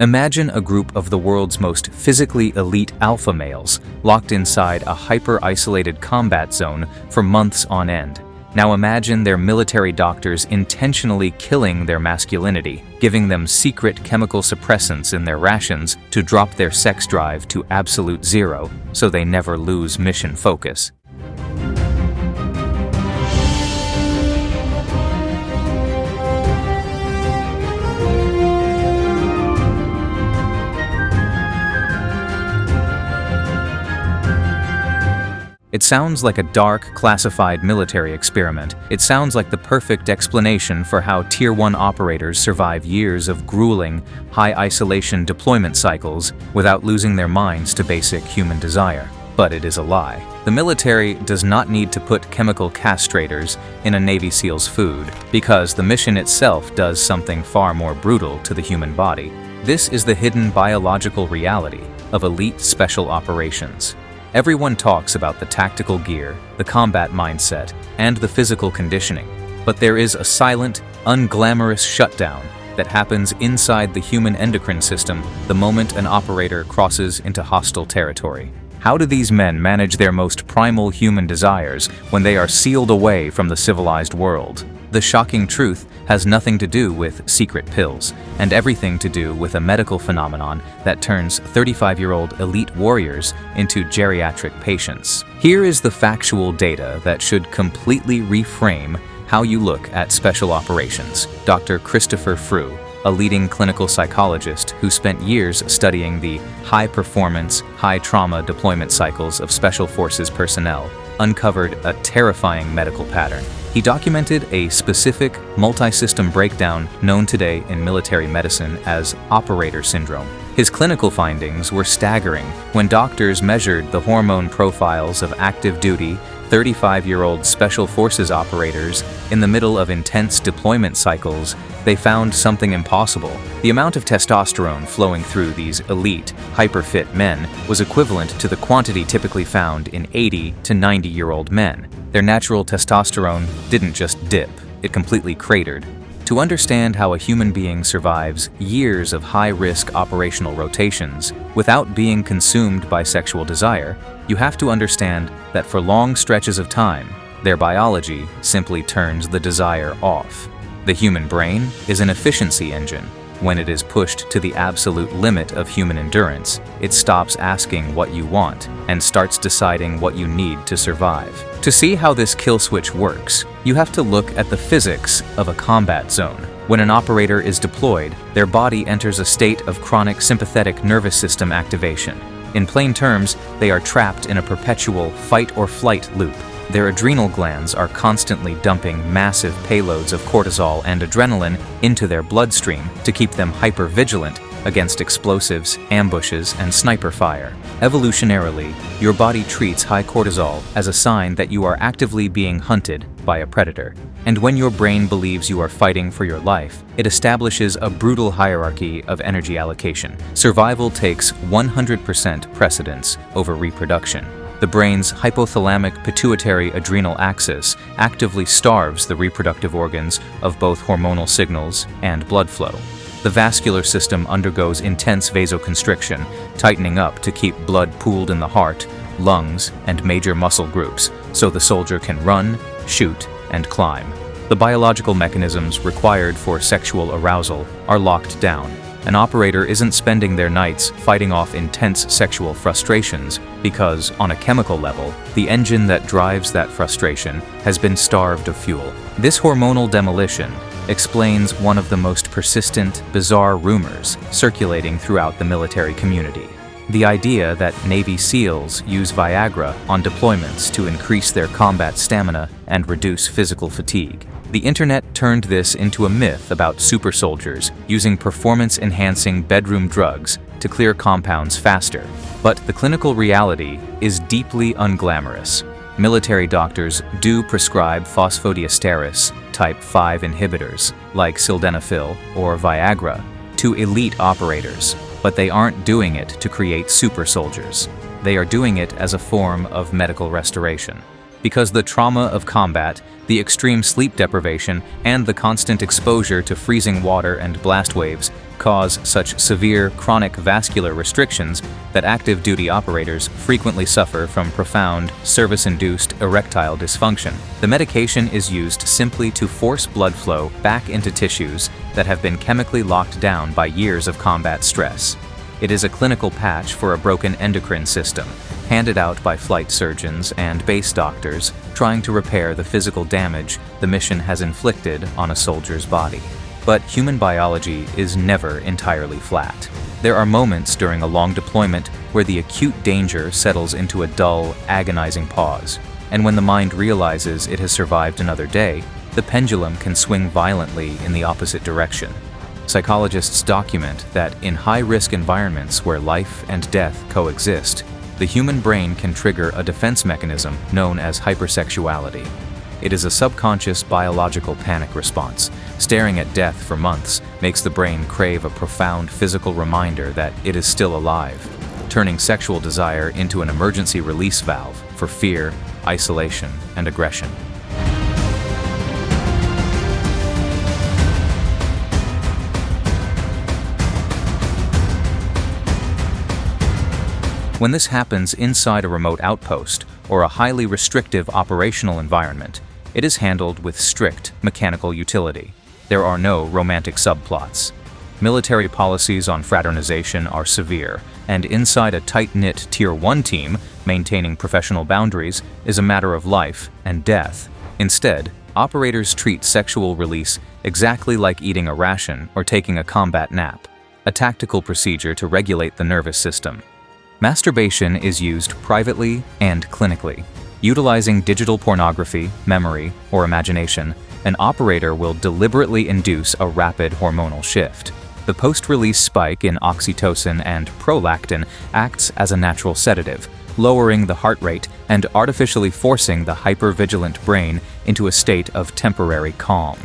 Imagine a group of the world's most physically elite alpha males locked inside a hyper-isolated combat zone for months on end. Now imagine their military doctors intentionally killing their masculinity, giving them secret chemical suppressants in their rations to drop their sex drive to absolute zero so they never lose mission focus. It sounds like a dark, classified military experiment. It sounds like the perfect explanation for how Tier 1 operators survive years of grueling, high-isolation deployment cycles without losing their minds to basic human desire. But it is a lie. The military does not need to put chemical castrators in a Navy SEAL's food, because the mission itself does something far more brutal to the human body. This is the hidden biological reality of elite special operations. Everyone talks about the tactical gear, the combat mindset, and the physical conditioning, but there is a silent, unglamorous shutdown that happens inside the human endocrine system the moment an operator crosses into hostile territory. How do these men manage their most primal human desires when they are sealed away from the civilized world? The shocking truth has nothing to do with secret pills, and everything to do with a medical phenomenon that turns 35-year-old elite warriors into geriatric patients. Here is the factual data that should completely reframe how you look at special operations. Dr. Christopher Frueh, a leading clinical psychologist who spent years studying the high-performance, high-trauma deployment cycles of Special Forces personnel, uncovered a terrifying medical pattern. He documented a specific multi-system breakdown known today in military medicine as operator syndrome. His clinical findings were staggering. When doctors measured the hormone profiles of active duty 35-year-old Special Forces operators in the middle of intense deployment cycles, they found something impossible. The amount of testosterone flowing through these elite, hyper-fit men was equivalent to the quantity typically found in 80 to 90-year-old men. Their natural testosterone didn't just dip, it completely cratered. To understand how a human being survives years of high-risk operational rotations without being consumed by sexual desire, you have to understand that for long stretches of time, their biology simply turns the desire off. The human brain is an efficiency engine. When it is pushed to the absolute limit of human endurance, it stops asking what you want and starts deciding what you need to survive. To see how this kill switch works, you have to look at the physics of a combat zone. When an operator is deployed, their body enters a state of chronic sympathetic nervous system activation. In plain terms, they are trapped in a perpetual fight-or-flight loop. Their adrenal glands are constantly dumping massive payloads of cortisol and adrenaline into their bloodstream to keep them hyper-vigilant against explosives, ambushes, and sniper fire. Evolutionarily, your body treats high cortisol as a sign that you are actively being hunted by a predator. And when your brain believes you are fighting for your life, it establishes a brutal hierarchy of energy allocation. Survival takes 100% precedence over reproduction. The brain's hypothalamic pituitary adrenal axis actively starves the reproductive organs of both hormonal signals and blood flow. The vascular system undergoes intense vasoconstriction, tightening up to keep blood pooled in the heart, lungs, and major muscle groups, so the soldier can run, shoot, and climb. The biological mechanisms required for sexual arousal are locked down. An operator isn't spending their nights fighting off intense sexual frustrations because, on a chemical level, the engine that drives that frustration has been starved of fuel. This hormonal demolition explains one of the most persistent, bizarre rumors circulating throughout the military community. The idea that Navy SEALs use Viagra on deployments to increase their combat stamina and reduce physical fatigue. The internet turned this into a myth about super soldiers using performance-enhancing bedroom drugs to clear compounds faster. But the clinical reality is deeply unglamorous. Military doctors do prescribe phosphodiesterase type 5 inhibitors, like sildenafil or Viagra, to elite operators, but they aren't doing it to create super soldiers. They are doing it as a form of medical restoration. because the trauma of combat, the extreme sleep deprivation, and the constant exposure to freezing water and blast waves cause such severe chronic vascular restrictions that active duty operators frequently suffer from profound service-induced erectile dysfunction. The medication is used simply to force blood flow back into tissues that have been chemically locked down by years of combat stress. It is a clinical patch for a broken endocrine system, handed out by flight surgeons and base doctors trying to repair the physical damage the mission has inflicted on a soldier's body. But human biology is never entirely flat. There are moments during a long deployment where the acute danger settles into a dull, agonizing pause, and when the mind realizes it has survived another day, the pendulum can swing violently in the opposite direction. Psychologists document that in high-risk environments where life and death coexist, the human brain can trigger a defense mechanism known as hypersexuality. It is a subconscious biological panic response. Staring at death for months makes the brain crave a profound physical reminder that it is still alive, turning sexual desire into an emergency release valve for fear, isolation, and aggression. When this happens inside a remote outpost or a highly restrictive operational environment, it is handled with strict mechanical utility. There are no romantic subplots. Military policies on fraternization are severe, and inside a tight-knit Tier 1 team, maintaining professional boundaries is a matter of life and death. Instead, operators treat sexual release exactly like eating a ration or taking a combat nap, a tactical procedure to regulate the nervous system. Masturbation is used privately and clinically. Utilizing digital pornography, memory, or imagination, an operator will deliberately induce a rapid hormonal shift. The post-release spike in oxytocin and prolactin acts as a natural sedative, lowering the heart rate and artificially forcing the hypervigilant brain into a state of temporary calm.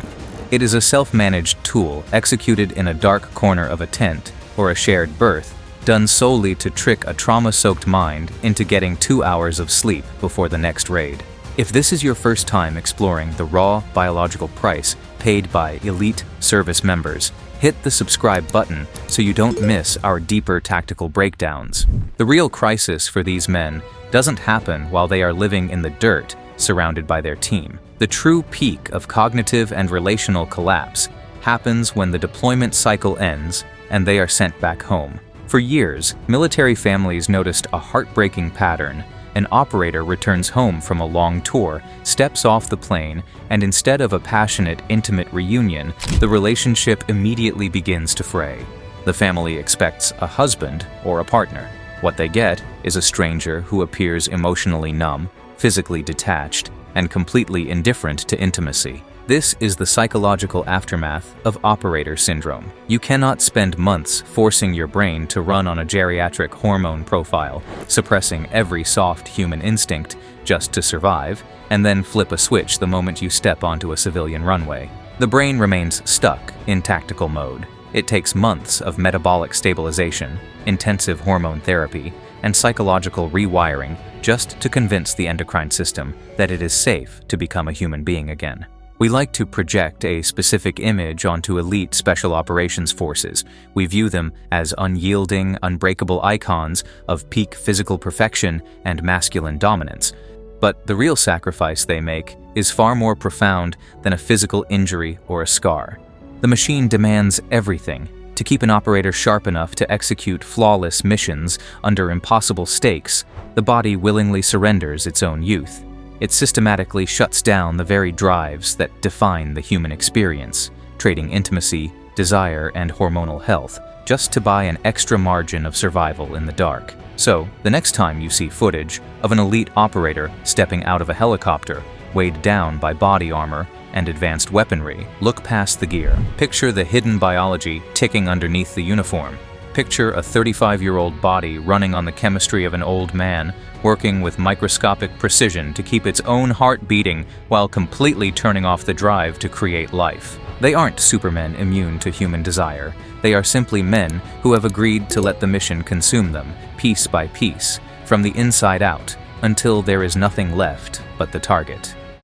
It is a self-managed tool executed in a dark corner of a tent or a shared berth, done solely to trick a trauma-soaked mind into getting 2 hours of sleep before the next raid. If this is your first time exploring the raw biological price paid by elite service members, hit the subscribe button so you don't miss our deeper tactical breakdowns. The real crisis for these men doesn't happen while they are living in the dirt surrounded by their team. The true peak of cognitive and relational collapse happens when the deployment cycle ends and they are sent back home. For years, military families noticed a heartbreaking pattern. An operator returns home from a long tour, steps off the plane, and instead of a passionate, intimate reunion, the relationship immediately begins to fray. The family expects a husband or a partner. What they get is a stranger who appears emotionally numb, physically detached, and completely indifferent to intimacy. This is the psychological aftermath of operator syndrome. You cannot spend months forcing your brain to run on a geriatric hormone profile, suppressing every soft human instinct just to survive, and then flip a switch the moment you step onto a civilian runway. The brain remains stuck in tactical mode. It takes months of metabolic stabilization, intensive hormone therapy, and psychological rewiring just to convince the endocrine system that it is safe to become a human being again. We like to project a specific image onto elite special operations forces. We view them as unyielding, unbreakable icons of peak physical perfection and masculine dominance. But the real sacrifice they make is far more profound than a physical injury or a scar. The machine demands everything. To keep an operator sharp enough to execute flawless missions under impossible stakes, the body willingly surrenders its own youth. It systematically shuts down the very drives that define the human experience, trading intimacy, desire, and hormonal health just to buy an extra margin of survival in the dark. So, the next time you see footage of an elite operator stepping out of a helicopter, weighed down by body armor and advanced weaponry, look past the gear. Picture the hidden biology ticking underneath the uniform. Picture a 35-year-old body running on the chemistry of an old man, working with microscopic precision to keep its own heart beating while completely turning off the drive to create life. They aren't supermen immune to human desire. They are simply men who have agreed to let the mission consume them, piece by piece, from the inside out, until there is nothing left but the target.